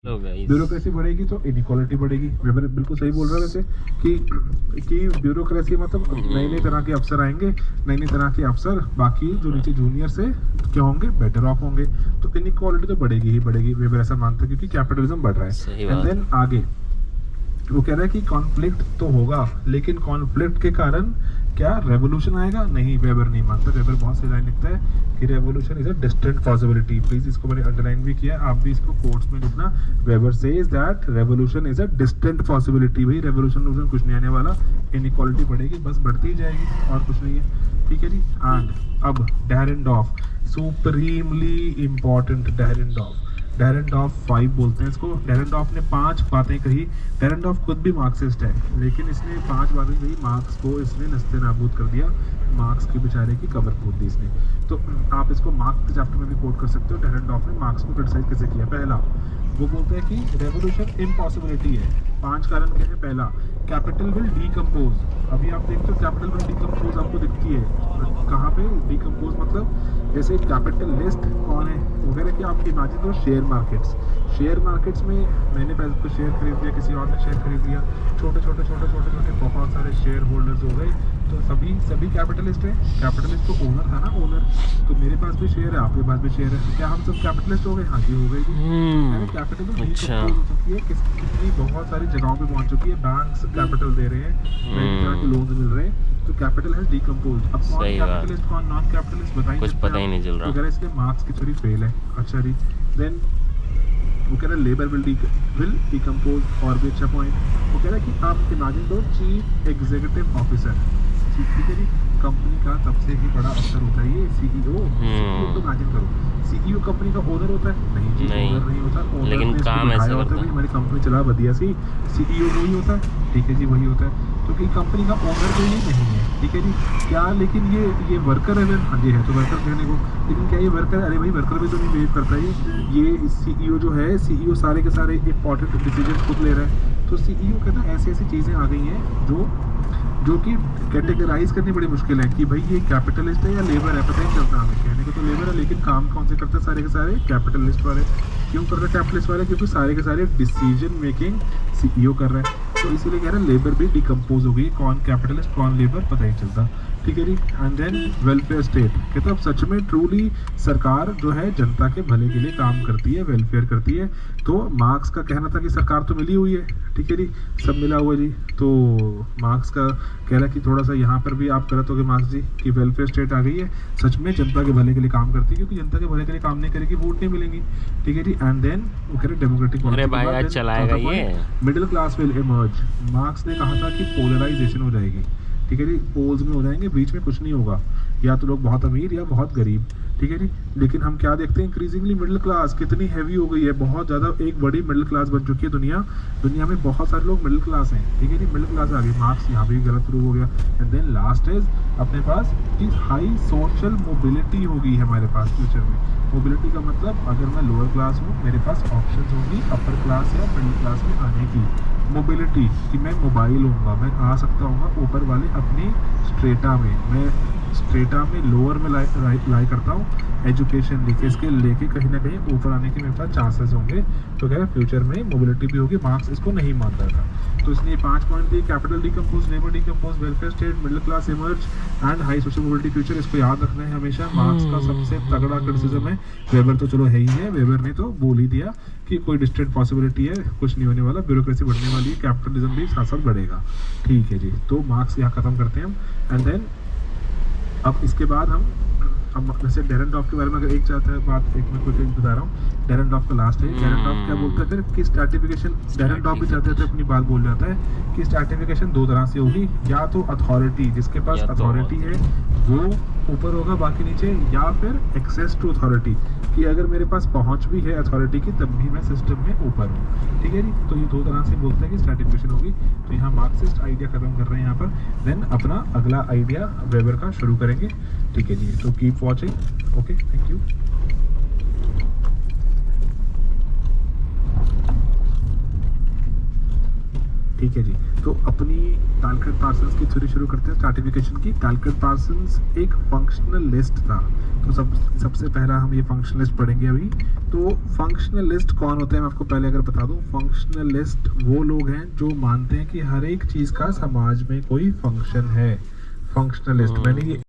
Bureaucracy बढ़ेगी तो inequality बढ़ेगी। वेबर बिल्कुल सही बोल रहा है वैसे कि ब्यूरोक्रेसी मतलब नई नई तरह के अफसर आएंगे, नई नई तरह के अफसर, बाकी जो नीचे जूनियर से क्या होंगे, बेटर ऑफ होंगे, तो इनइक्वालिटी तो बढ़ेगी ही बढ़ेगी। वेबर ऐसा मानता है क्योंकि कैपिटलिज्म बढ़ रहा है। एंड देन आगे वो कह रहा है कि कॉन्फ्लिक्ट तो होगा, लेकिन कॉन्फ्लिक्ट के कारण क्या रेवोल्यूशन आएगा? नहीं, वेबर नहीं मानता। वेबर बहुत सी लाइन लिखता है कि revolution is a distant possibility. Please इसको मैंने अंडरलाइन भी किया, आप भी इसको कोट्स में लिखना। Weber says that revolution is a distant possibility. भाई रेवोल्यूशन कुछ नहीं आने वाला, इनइक्वालिटी बढ़ेगी, बस बढ़ती ही जाएगी और कुछ नहीं है। ठीक है जी। एंड अब डेरेंडॉफ, सुप्रीमली इंपॉर्टेंट डेरेंडॉफ। डेरेंडॉफ 5 बोलते हैं इसको। डेरेंडॉफ ने 5 बातें कही। डेरेंडॉफ खुद भी मार्क्सिस्ट है, लेकिन इसने 5 बातें कही, मार्क्स को इसने नस्ते नाबूद कर दिया, मार्क्स के बेचारे की कबर खोद दी इसने। तो आप इसको मार्क्स के चैप्टर में भी कोट कर सकते हो। डेरेंडॉफ ने मार्क्स को क्रिटिसाइज कैसे किया? पहला, वो बोलते हैं कि रेवोल्यूशन इम्पॉसिबिलिटी है। 5 कारण क्या है? पहला, कैपिटल विल डीकम्पोज। अभी आप देखते हो कैपिटल विल डीकम्पोज आपको दिखती है कहाँ पे? डीकम्पोज मतलब जैसे कैपिटलिस्ट कौन है? वो कह रहे कि आप इमेजिन करो शेयर मार्केट्स। शेयर मार्केट्स में मैंने पहले तो शेयर खरीद लिया, किसी और ने शेयर खरीद लिया, छोटे छोटे बहुत सारे शेयर होल्डर्स हो गए, तो सभी कैपिटलिस्ट हैं। कैपिटलिस्ट तो ओनर था ना, ओनर। तो मेरे पास भी शेयर है, आपके पास भी शेयर है, तो क्या हम सब कैपिटलिस्ट हो गए? हाँ जी, हो गए जी। कैपिटल तो डीकम्पोज हो चुकी है, कितनी बहुत सारी जगहों पे पहुंच चुकी है। बैंक्स कैपिटल दे रहे हैं, बैंक के लोन मिल रहे हैं, तो कैपिटल है डीकम्पोज। अब कौन कैपिटलिस्ट कौन नॉन कैपिटलिस्ट बताइए, कुछ पता ही नहीं चल रहा। तो कह रहे इसके मार्क्स की थोड़ी फेल है। अच्छा जी। देन वो कह रहा है लेबर विल डीकम्पोज, और भी अच्छा पॉइंट। वो कह रहा है कि आप इमेजिन दो चीफ एग्जीक्यूटिव ऑफिसर, ठीक है जी, कंपनी का सबसे ही बड़ा अफसर होता है ये सीईओ। सीईओ तो इमेजिन करो, सीईओ कंपनी का ओनर होता है? नहीं जी, ओनर नहीं होता। ओनर लेकिन काम ऐसा होता है, हमारी कंपनी चला बढ़िया सी, सीईओ वही होता है। ठीक है जी, वही होता है। तो कि कंपनी का ओनर तो ये नहीं है, ठीक है जी। क्या लेकिन ये वर्कर है? हाँ जी है, तो वर्कर कहने को, लेकिन क्या ये वर्कर? अरे भाई वर्कर भी तो नहीं बिहेव करता ये सीईओ जो है, सीईओ सारे के सारे इंपॉर्टेंट डिसीजन खुद ले रहा है। तो सीईओ कहता है ऐसी ऐसी चीज़ें आ गई हैं जो कि कैटेगराइज करनी बड़ी मुश्किल है कि भाई ये कैपिटलिस्ट है या लेबर है, पता ही चलता हमें। कहने को तो लेबर है, लेकिन काम कौन से करते हैं सारे के सारे? कैपिटलिस्ट वाले। क्यों कर रहे हैं कैपिटलिस्ट वाले? क्योंकि सारे के सारे डिसीजन मेकिंग सीईओ कर रहे हैं। तो इसीलिए कह रहे हैं लेबर भी डिकम्पोज हो गई, कौन कैपिटलिस्ट कौन लेबर पता ही चलता। ठीक है जी। एंड देन वेलफेयर स्टेट, कहते अब सच में ट्रूली सरकार जो है जनता के भले के लिए काम करती है, वेलफेयर करती है। तो मार्क्स का कहना था कि सरकार तो मिली हुई है, ठीक है जी, सब मिला हुआ जी। तो मार्क्स का कह रहा है कि थोड़ा सा यहाँ पर भी आप गलत हो गए मार्क्स जी, कि वेलफेयर स्टेट आ गई है, सच में जनता के भले के लिए काम करती है, क्योंकि जनता के भले के लिए काम नहीं करेगी वोट नहीं मिलेंगी। ठीक है जी। एंड देन वो कह रहे democratic politics, middle class will emerge. Marks ने कहा था कि पोलराइजेशन हो जाएगी, ठीक है जी, पोल्स में हो जाएंगे, बीच में कुछ नहीं होगा, या तो लोग बहुत अमीर या बहुत गरीब। ठीक है जी। लेकिन हम क्या देखते हैं, इंक्रीजिंगली मिडिल क्लास कितनी हैवी हो गई है, बहुत ज़्यादा एक बड़ी मिडिल क्लास बन चुकी है दुनिया में बहुत सारे लोग मिडिल क्लास हैं। ठीक है जी, मिडिल क्लास आ गई। मार्क्स यहाँ भी गलत प्रूव हो गया। एंड देन लास्ट इज अपने पास कि हाई सोशल मोबिलिटी होगी हमारे पास फ्यूचर में। मोबिलिटी का मतलब अगर मैं लोअर क्लास हूँ, मेरे पास ऑप्शन होगी अपर क्लास या मिडिल क्लास में आने की। मोबिलिटी कि मैं मोबाइल हूँगा, मैं आ सकता हूँ ऊपर वाले अपनी स्ट्रेटा में, मैं स्ट्रेटा में लोअर में लाई करता हूँ। एजुकेशन लेके कहीं ना कहीं ऊपर आने के मेरे पास चांसेस होंगे। तो क्या फ्यूचर में मोबिलिटी भी होगी। मार्क्स इसको नहीं मानता था, तो इसने 5 पॉइंट दिए, capital decompose, labour decompose, welfare state, middle class emerge and high social mobility future. इसको याद रखना है हमेशा। मार्क्स का सबसे तगड़ा क्रिटिसिज्म है। वेबर तो चलो है ही है, वेबर ने तो बोल ही दिया कि कोई डिस्टेंट पॉसिबिलिटी है, कुछ नहीं होने वाला, ब्यूरोक्रेसी बढ़ने वाली है, कैपिटलिज्म भी साथ साथ बढ़ेगा। ठीक है जी, तो मार्क्स यहाँ खत्म करते हैं हम। एंड देन अब इसके बाद हम जैसे डेरेंडॉफ के बारे में अगर एक चाहता है बात, एक मैं क्विकली बता रहा हूँ। डेरेंडॉफ का लास्ट है। डेरेंडॉफ क्या बोलता है फिर कि स्ट्रैटिफिकेशन, डेरेंडॉफ भी चाहते थे अपनी बात बोल जाता है कि स्ट्रैटिफिकेशन 2 तरह से होगी, या तो अथॉरिटी, जिसके पास अथॉरिटी है वो ऊपर होगा बाकी नीचे, या फिर एक्सेस टू अथॉरिटी कि अगर मेरे पास पहुंच भी है अथॉरिटी की तब भी मैं सिस्टम में ऊपर हूँ। ठीक है जी। तो ये 2 तरह से बोलते हैं कि स्ट्रैटिफिकेशन होगी। तो यहाँ मार्क्सिस्ट आइडिया खत्म कर रहे हैं यहाँ पर। देन अपना अगला आइडिया वेबर का शुरू करेंगे। ठीक है जी, तो keep watching. Okay, thank you. ठीक ठीक है जी। तो अपनी टालकट पार्सन्स की थ्योरी शुरू करते हैं स्ट्रैटिफिकेशन की। टालकट पार्सन्स एक फंक्शनल लिस्ट था। तो सबसे पहला हम ये फंक्शनल लिस्ट पढ़ेंगे अभी। तो फंक्शनल लिस्ट कौन होते हैं मैं आपको पहले अगर बता दूं। फंक्शनल लिस्ट वो लोग हैं जो मानते हैं कि हर एक चीज़ का समाज में कोई फंक्शन है। फंक्शनल लिस्ट मैंने ये